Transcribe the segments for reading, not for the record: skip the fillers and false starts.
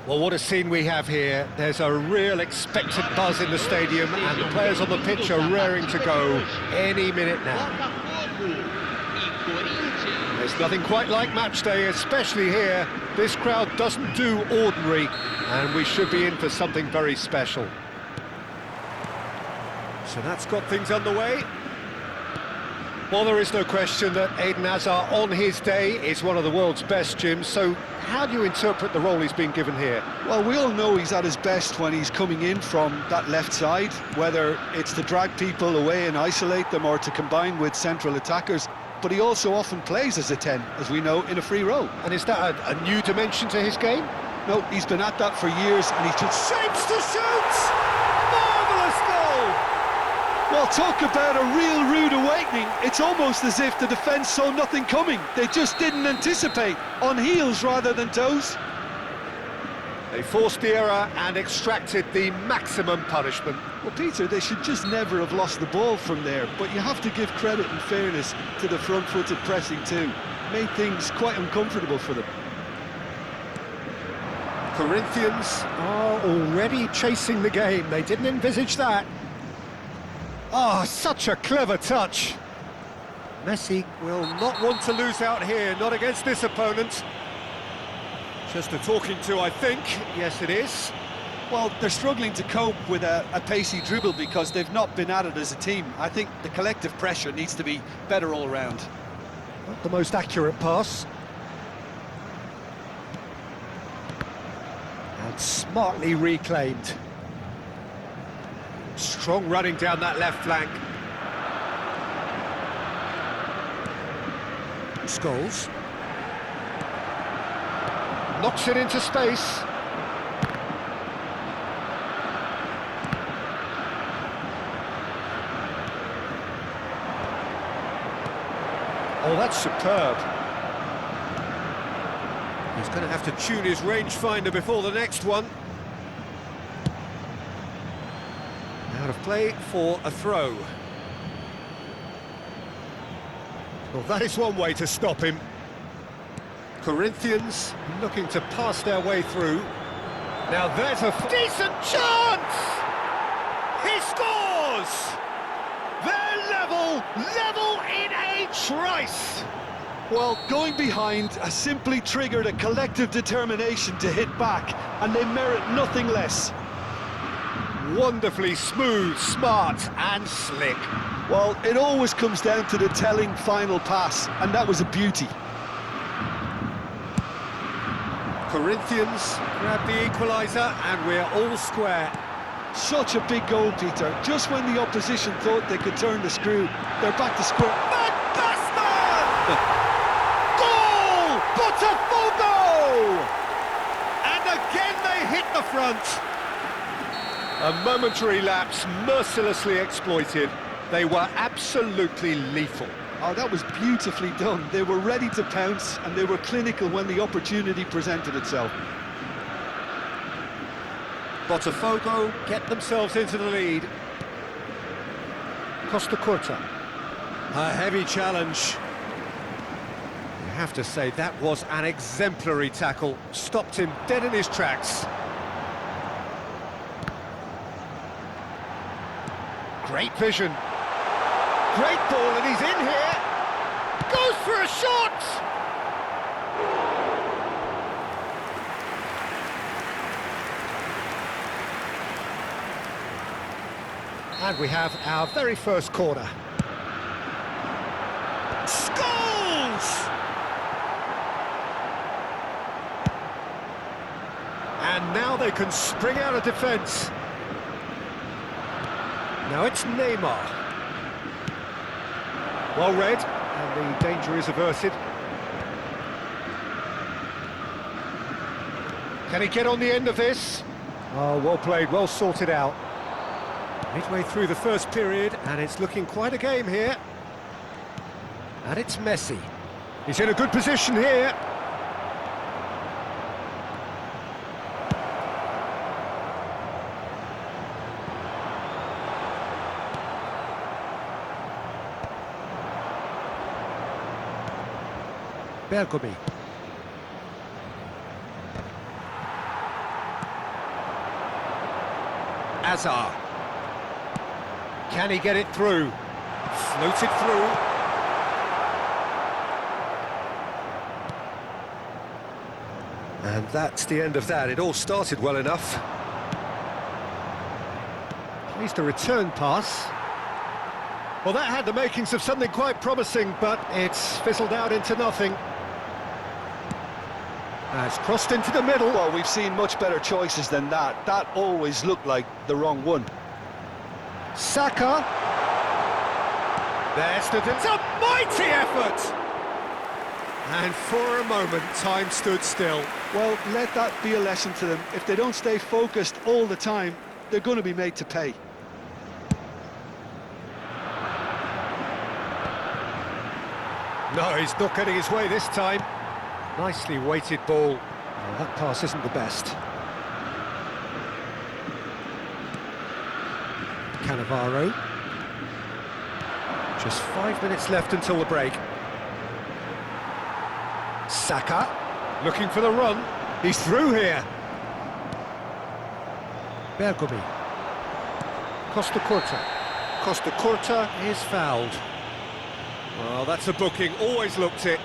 Well, what a scene we have here. There's a real expected buzz in the stadium, and the players on the pitch are raring to go any minute now. There's nothing quite like match day, especially here. This crowd doesn't do ordinary, and we should be in for something very special. So that's got things underway. Well, there is no question that Eden Hazard, on his day, is one of the world's best, Jim. So how do you interpret the role he's been given here? Well, we all know he's at his best when he's coming in from that left side, whether it's to drag people away and isolate them or to combine with central attackers. But he also often plays as a 10, as we know, in a free role. And is that a new dimension to his game? No, he's been at that for years, and he's just shapes to shoot! Marvellous goal! Well, talk about a real rude awakening. It's almost as if the defence saw nothing coming. They just didn't anticipate, on heels rather than toes. They forced the error and extracted the maximum punishment. Well, Peter, they should just never have lost the ball from there, but you have to give credit and fairness to the front-footed pressing too. Made things quite uncomfortable for them. Corinthians are already chasing the game. They didn't envisage that. Oh, such a clever touch. Messi will not want to lose out here, not against this opponent. Just a talking to, I think. Yes, it is. Well, they're struggling to cope with a pacey dribble because they've not been at it as a team. I think the collective pressure needs to be better all round. Not the most accurate pass. And smartly reclaimed. Strong running down that left flank. Scholes. Knocks it into space. Oh, that's superb. He's going to have to tune his rangefinder before the next one. Out of play for a throw. Well, that is one way to stop him. Corinthians looking to pass their way through. Now there's a decent chance! He scores! They're level in a trice! Well, going behind has simply triggered a collective determination to hit back, and they merit nothing less. Wonderfully smooth, smart and slick. Well, it always comes down to the telling final pass, and that was a beauty. Corinthians grab the equaliser, and we're all square. Such a big goal, Peter. Just when the opposition thought they could turn the screw, they're back to square. Magnificent! Goal! Botafogo! And again they hit the front. A momentary lapse, mercilessly exploited. They were absolutely lethal. Oh, that was beautifully done. They were ready to pounce, and they were clinical when the opportunity presented itself. Botafogo get themselves into the lead. Costa Curta. A heavy challenge. You have to say that was an exemplary tackle. Stopped him dead in his tracks. Great vision. Great ball, and he's in here. Goes for a shot! And we have our very first corner. Scores! And now they can spring out of defence. Now it's Neymar. Well read, and the danger is averted. Can he get on the end of this? Oh, well played, well sorted out. Midway through the first period, and it's looking quite a game here. And it's Messi. He's in a good position here. Bergomi. Azar. Can he get it through? Floated through. And that's the end of that. It all started well enough. At least a return pass. Well, that had the makings of something quite promising, but it's fizzled out into nothing. Has crossed into the middle. Well, we've seen much better choices than that. That always looked like the wrong one. Saka. There's it's a mighty effort! And for a moment, time stood still. Well, let that be a lesson to them. If they don't stay focused all the time, they're going to be made to pay. No, he's not getting his way this time. Nicely weighted ball. Well, that pass isn't the best. Cannavaro. Just 5 minutes left until the break. Saka, looking for the run. He's through here. Bergomi. Costa Curta. Costa Curta is fouled. Well, that's a booking, always looked it.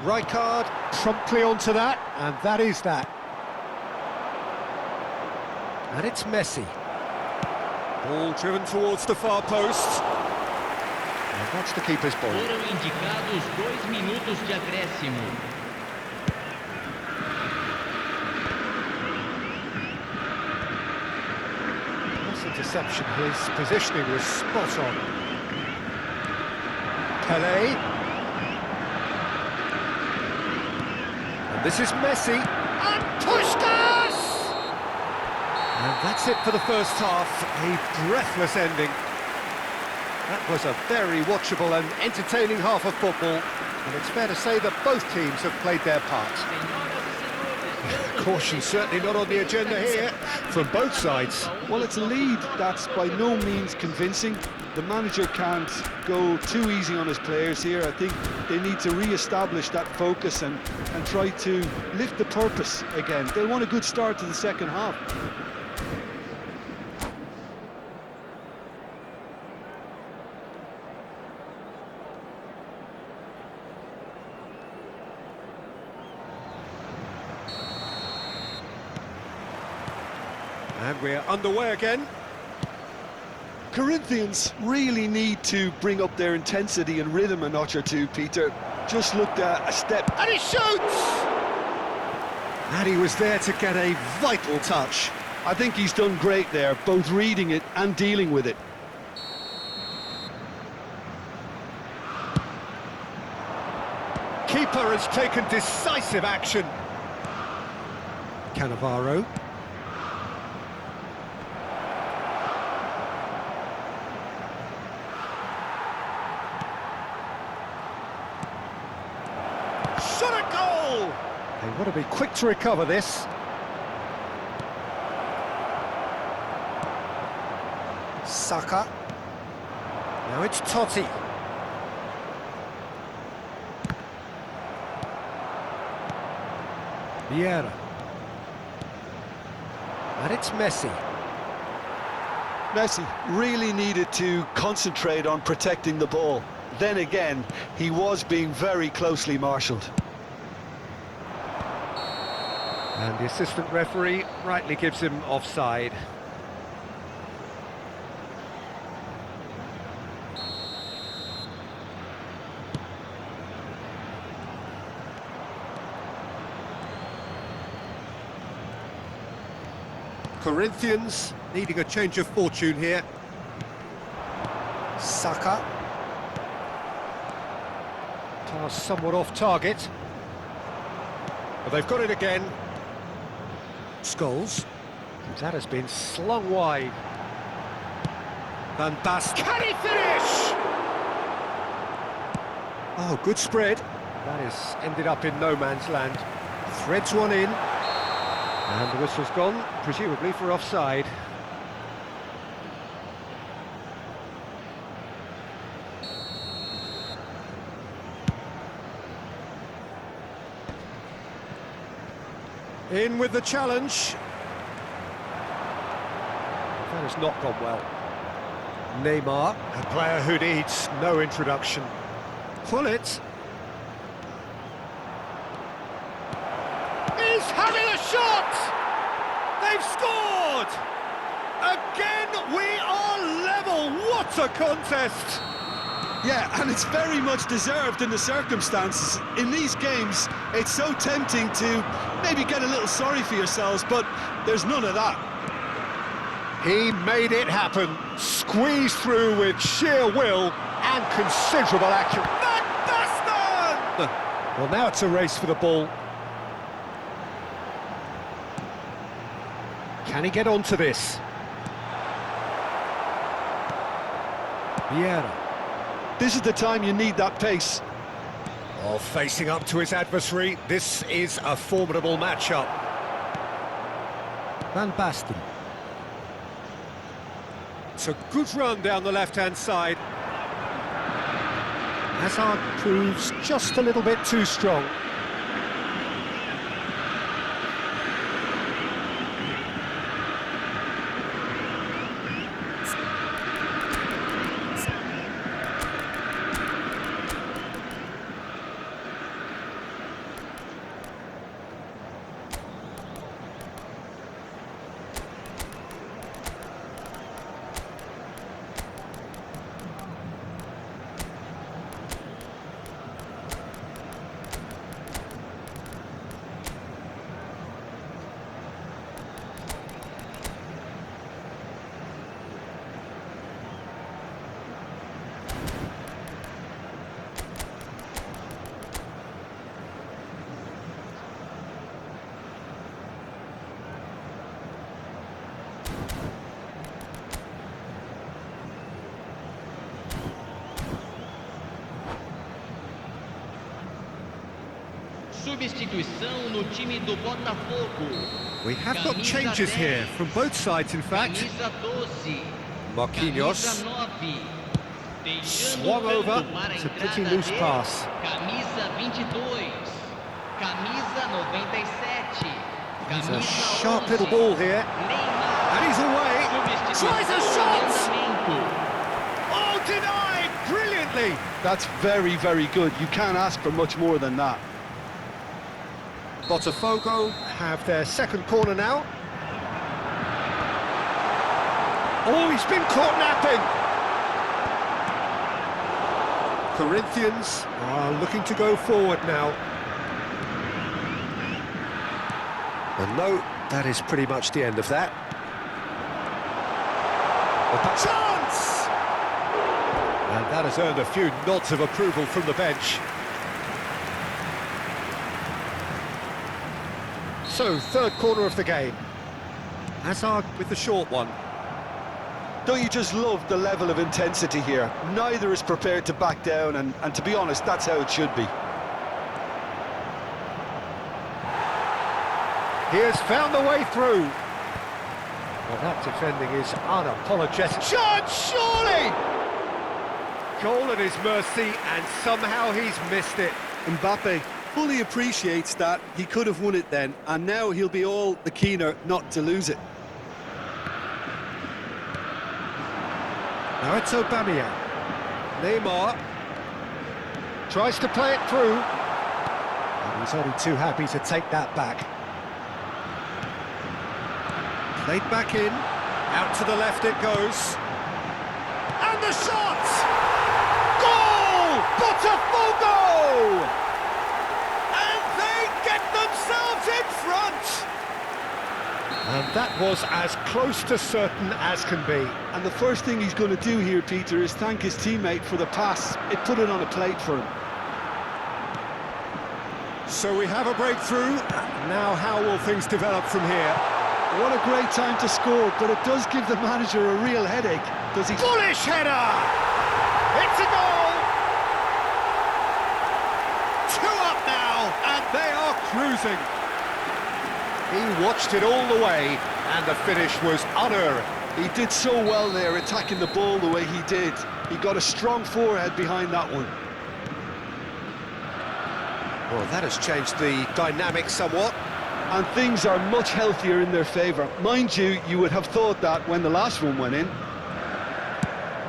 Rijkaard promptly onto that, and that is that. And it's Messi. Ball driven towards the far post. And that's the keeper's ball. Foram indicados 2 minutos de acréscimo. Nice interception, his positioning was spot on. Pelé. And this is Messi. And Puskás! And that's it for the first half, a breathless ending. That was a very watchable and entertaining half of football, and it's fair to say that both teams have played their part. Caution certainly not on the agenda here, from both sides. Well, it's a lead that's by no means convincing. The manager can't go too easy on his players here. I think they need to re-establish that focus and try to lift the purpose again. They want a good start to the second half. And we're underway again. Corinthians really need to bring up their intensity and rhythm a notch or two, Peter. Just looked at a step. And he shoots! And he was there to get a vital touch. I think he's done great there, both reading it and dealing with it. Keeper has taken decisive action. Cannavaro. Shot a goal! They want to be quick to recover this. Saka. Now it's Totti. Vieira. And it's Messi. Messi really needed to concentrate on protecting the ball. Then again, he was being very closely marshalled. And the assistant referee rightly gives him offside. Corinthians needing a change of fortune here. Saka. Pass somewhat off target. But they've got it again. Scholes. That has been slung wide. Van Basten. Can he finish? Oh, good spread. That has ended up in no man's land. Threads one in. And the whistle's gone, presumably for offside. In with the challenge. That has not gone well. Neymar, a player who needs no introduction. Pull it. He's having a shot! They've scored! Again, we are level. What a contest! Yeah, and it's very much deserved in the circumstances. In these games, it's so tempting to maybe get a little sorry for yourselves, but there's none of that. He made it happen, squeezed through with sheer will and considerable accuracy. Van Basten! Well, now it's a race for the ball. Can he get onto this? Vieira. This is the time you need that pace. Oh, facing up to his adversary, this is a formidable matchup. Van Basten. It's a good run down the left-hand side. Hazard proves just a little bit too strong. Substituição no time do Botafogo. We have got changes here from both sides, in fact. Camisa 12. Marquinhos Camisa 9. swung over. It's a pretty loose pass. Camisa 22. Camisa 97. It's a sharp little ball here. Neymar. And he's away. Tries a shot! Lançamento. Oh, denied! Brilliantly! That's very, very good. You can't ask for much more than that. Botafogo have their second corner now. Oh, he's been caught napping. Corinthians are looking to go forward now. And no, that is pretty much the end of that. Chance! And that has earned a few nods of approval from the bench. So, third corner of the game. Hazard with the short one. Don't you just love the level of intensity here? Neither is prepared to back down, and to be honest, that's how it should be. He has found the way through. Well, that defending is unapologetic. Chance, surely! Goal at his mercy, and somehow he's missed it. Mbappe fully appreciates that he could have won it then, and now he'll be all the keener not to lose it. Now it's Aubameyang. Neymar tries to play it through. And he's only too happy to take that back. Played back in. Out to the left it goes. And the shot! Goal! Botafogo! And they get themselves in front! And that was as close to certain as can be. And the first thing he's going to do here, Peter, is thank his teammate for the pass. It put it on a plate for him. So we have a breakthrough. Now how will things develop from here? What a great time to score, but it does give the manager a real headache. Does he? Bullish header! It's a goal! 2 up now, and they are cruising. He watched it all the way, and the finish was unerring. He did so well there, attacking the ball the way he did. He got a strong forehead behind that one. Well, that has changed the dynamic somewhat. and things are much healthier in their favour. Mind you, you would have thought that when the last one went in.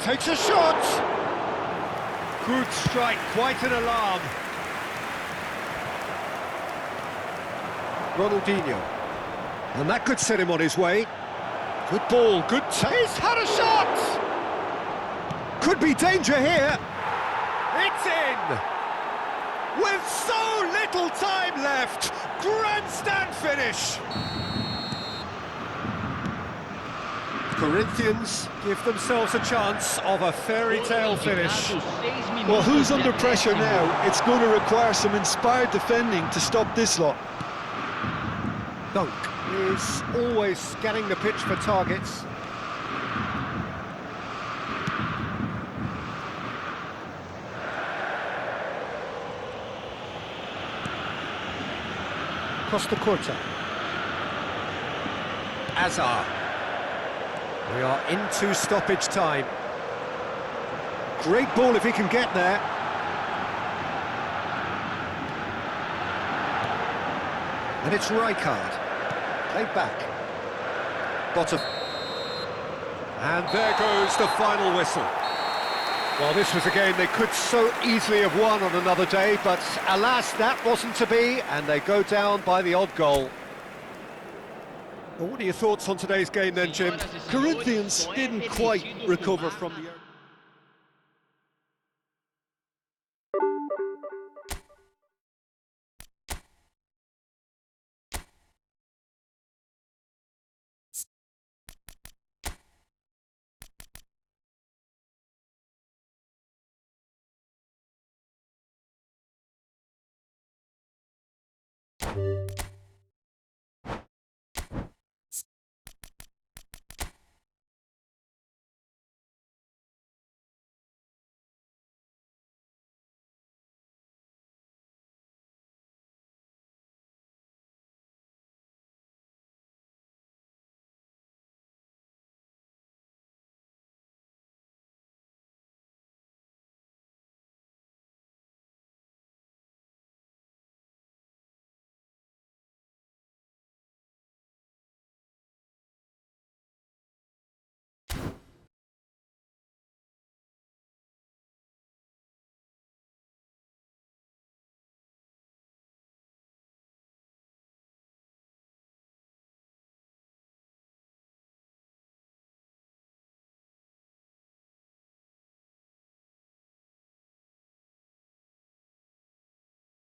Takes a shot! Good strike, quite an alarm. Ronaldinho. And that could set him on his way. Good ball, good taste, had a shot! Could be danger here. It's in! With so little time left, grandstand finish! Corinthians give themselves a chance of a fairy tale finish. Well, who's under pressure now? It's going to require some inspired defending to stop this lot. Dunk is always scanning the pitch for targets. Costa Curta. Azar. We are into stoppage time. Great ball if he can get there. And it's Rijkaard. Played back. Bottom. And there goes the final whistle. Well, this was a game they could so easily have won on another day, but alas, that wasn't to be, and they go down by the odd goal. Well, what are your thoughts on today's game then, Jim? Corinthians didn't quite recover from the